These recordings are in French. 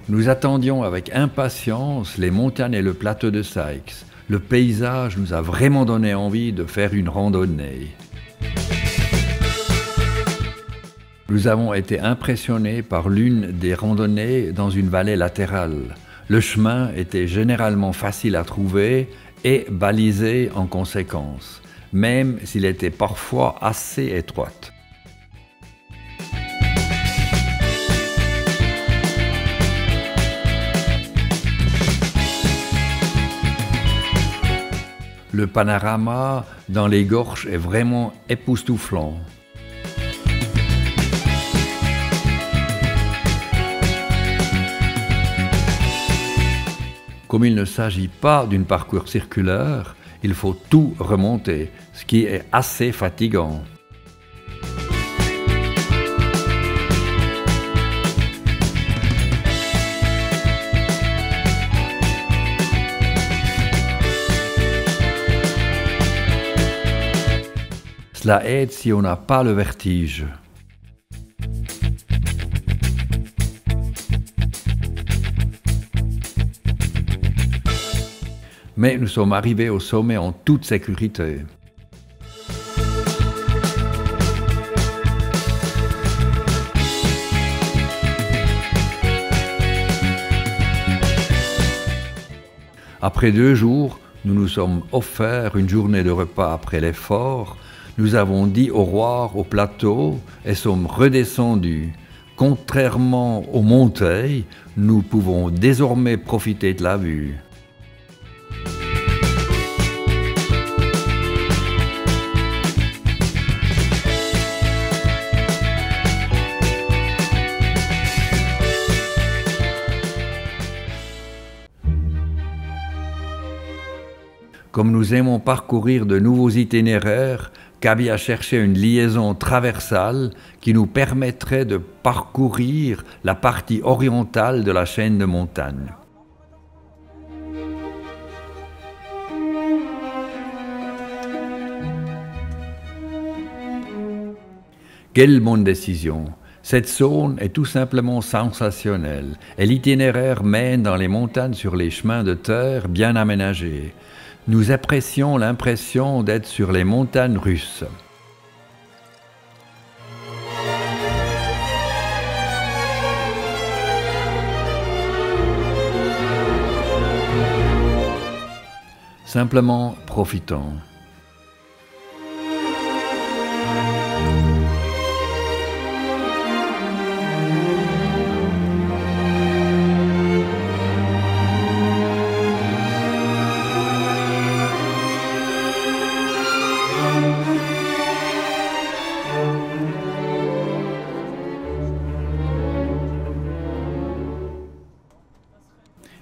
Nous attendions avec impatience les montagnes et le plateau de Sykes. Le paysage nous a vraiment donné envie de faire une randonnée. Nous avons été impressionnés par l'une des randonnées dans une vallée latérale. Le chemin était généralement facile à trouver et balisé en conséquence, même s'il était parfois assez étroit. Le panorama dans les gorges est vraiment époustouflant. Comme il ne s'agit pas d'un parcours circulaire, il faut tout remonter, ce qui est assez fatigant. Cela aide si on n'a pas le vertige. Mais nous sommes arrivés au sommet en toute sécurité. Après 2 jours, nous nous sommes offerts une journée de repas après l'effort. Nous avons dit au revoir au plateau et sommes redescendus. Contrairement aux montées, nous pouvons désormais profiter de la vue. Comme nous aimons parcourir de nouveaux itinéraires, Gaby a cherché une liaison traversale qui nous permettrait de parcourir la partie orientale de la chaîne de montagnes. Quelle bonne décision! Cette zone est tout simplement sensationnelle et l'itinéraire mène dans les montagnes sur les chemins de terre bien aménagés. Nous apprécions l'impression d'être sur les montagnes russes. Simplement profitons.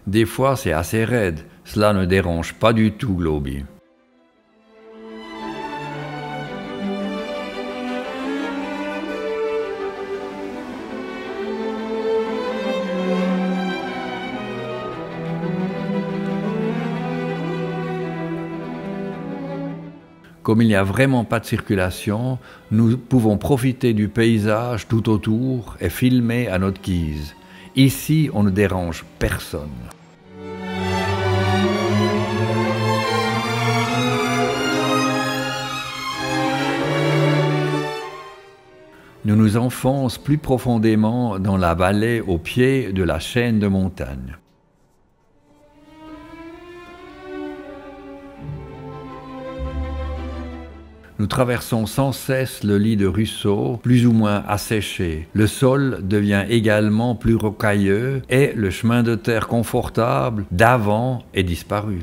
Des fois, c'est assez raide. Cela ne dérange pas du tout Globy. Comme il n'y a vraiment pas de circulation, nous pouvons profiter du paysage tout autour et filmer à notre guise. Ici, on ne dérange personne. Nous nous enfonçons plus profondément dans la vallée au pied de la chaîne de montagnes. Nous traversons sans cesse le lit de ruisseaux, plus ou moins asséché. Le sol devient également plus rocailleux et le chemin de terre confortable d'avant est disparu.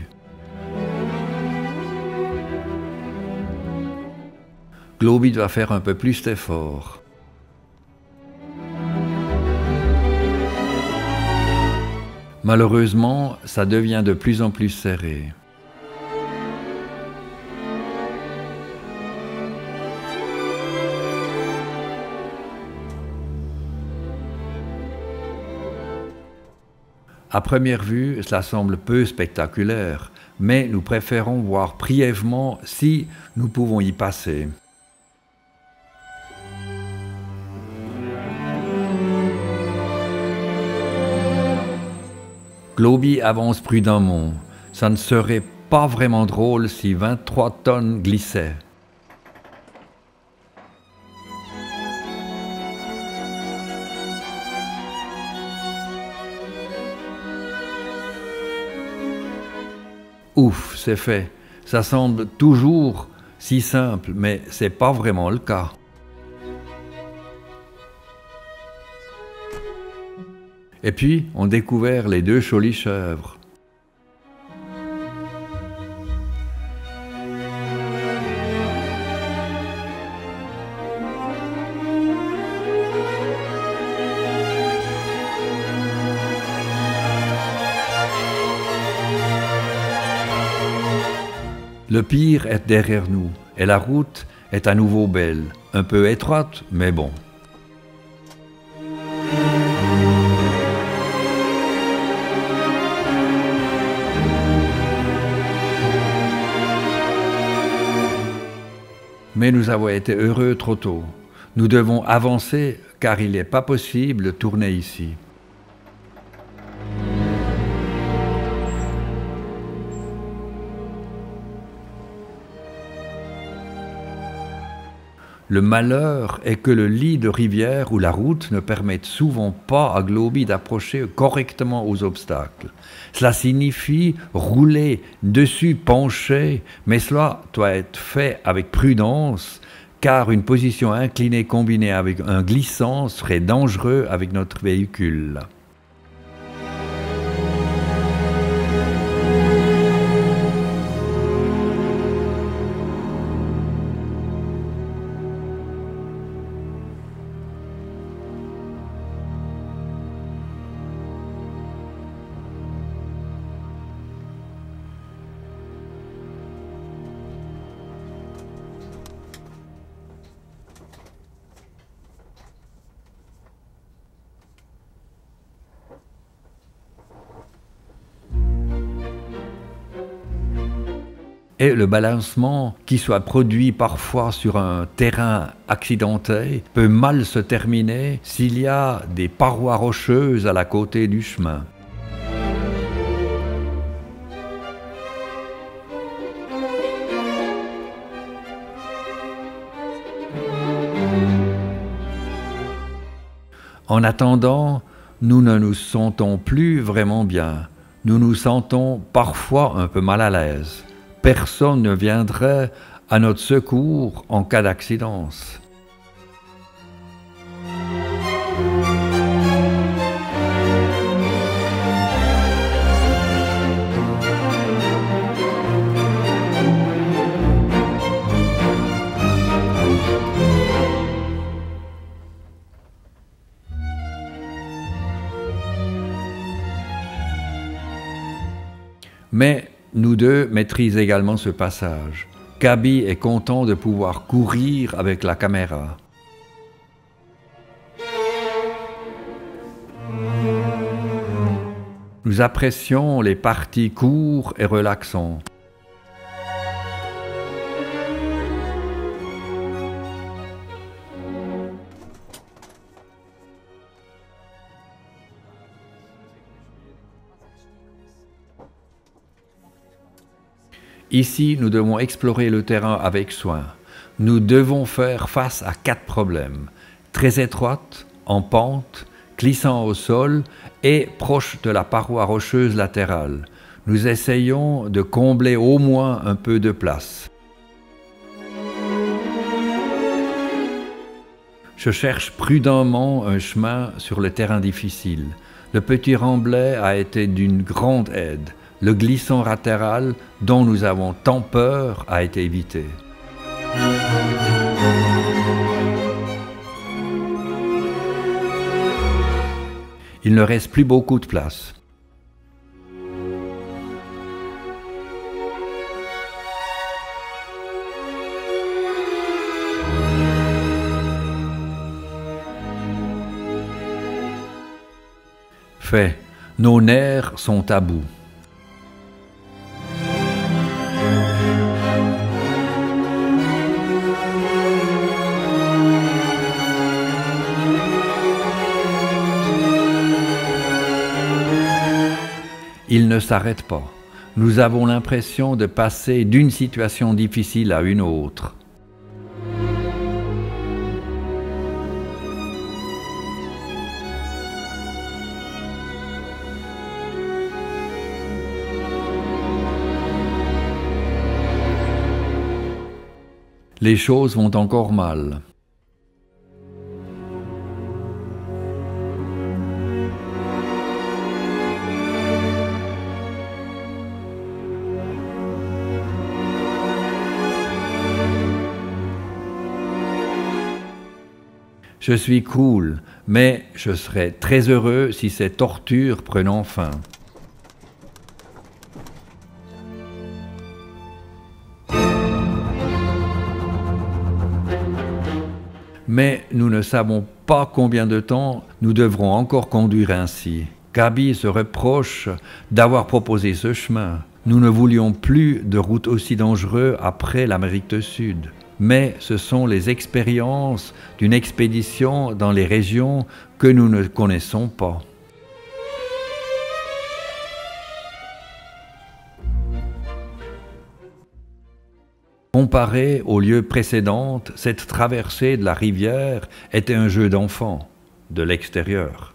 Globy doit faire un peu plus d'efforts. Malheureusement, ça devient de plus en plus serré. À première vue, cela semble peu spectaculaire, mais nous préférons voir brièvement si nous pouvons y passer. Globy avance prudemment. Ça ne serait pas vraiment drôle si 23 tonnes glissaient. Ouf, c'est fait. Ça semble toujours si simple, mais c'est pas vraiment le cas. Et puis, on découvert les deux jolies chèvres. Le pire est derrière nous, et la route est à nouveau belle, un peu étroite, mais bon. Mais nous avons été heureux trop tôt. Nous devons avancer car il n'est pas possible de tourner ici. Le malheur est que le lit de rivière ou la route ne permettent souvent pas à Globy d'approcher correctement aux obstacles. Cela signifie rouler dessus, pencher, mais cela doit être fait avec prudence, car une position inclinée combinée avec un glissant serait dangereux avec notre véhicule. Et le balancement qui soit produit parfois sur un terrain accidenté peut mal se terminer s'il y a des parois rocheuses à la côté du chemin. En attendant, nous ne nous sentons plus vraiment bien. Nous nous sentons parfois un peu mal à l'aise. Personne ne viendrait à notre secours en cas d'accidence. Mais nous deux maîtrisent également ce passage. Gaby est content de pouvoir courir avec la caméra. Nous apprécions les parties courtes et relaxantes. Ici, nous devons explorer le terrain avec soin. Nous devons faire face à 4 problèmes. Très étroite, en pente, glissant au sol et proche de la paroi rocheuse latérale. Nous essayons de combler au moins un peu de place. Je cherche prudemment un chemin sur le terrain difficile. Le petit remblai a été d'une grande aide. Le glissant latéral dont nous avons tant peur a été évité. Il ne reste plus beaucoup de place. Fait, nos nerfs sont à bout. il ne s'arrête pas. Nous avons l'impression de passer d'une situation difficile à une autre. Les choses vont encore mal. Je suis cool, mais je serais très heureux si ces tortures prennent fin. Mais nous ne savons pas combien de temps nous devrons encore conduire ainsi. Gaby se reproche d'avoir proposé ce chemin. Nous ne voulions plus de route aussi dangereuse après l'Amérique du Sud. Mais ce sont les expériences d'une expédition dans les régions que nous ne connaissons pas. Comparé aux lieux précédents, cette traversée de la rivière était un jeu d'enfant, de l'extérieur.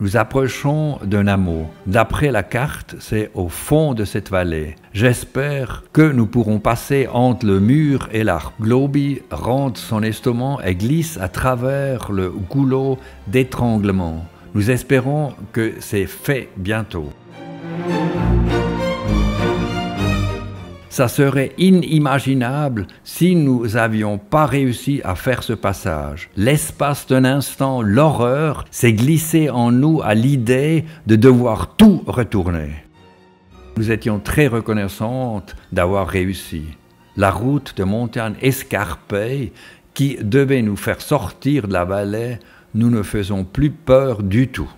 Nous approchons d'un hameau. D'après la carte, c'est au fond de cette vallée. J'espère que nous pourrons passer entre le mur et l'arbre. Globy rentre son estomac et glisse à travers le goulot d'étranglement. Nous espérons que c'est fait bientôt. Ça serait inimaginable si nous n'avions pas réussi à faire ce passage. L'espace d'un instant, l'horreur s'est glissée en nous à l'idée de devoir tout retourner. Nous étions très reconnaissantes d'avoir réussi. La route de montagne escarpée qui devait nous faire sortir de la vallée, nous ne faisons plus peur du tout.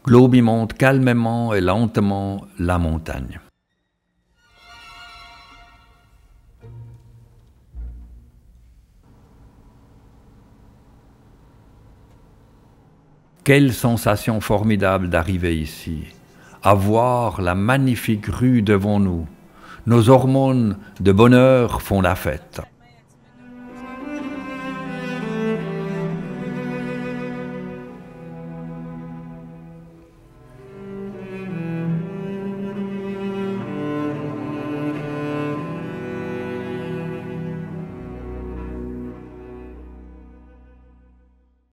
Globy monte calmement et lentement la montagne. Quelle sensation formidable d'arriver ici, à voir la magnifique rue devant nous. Nos hormones de bonheur font la fête.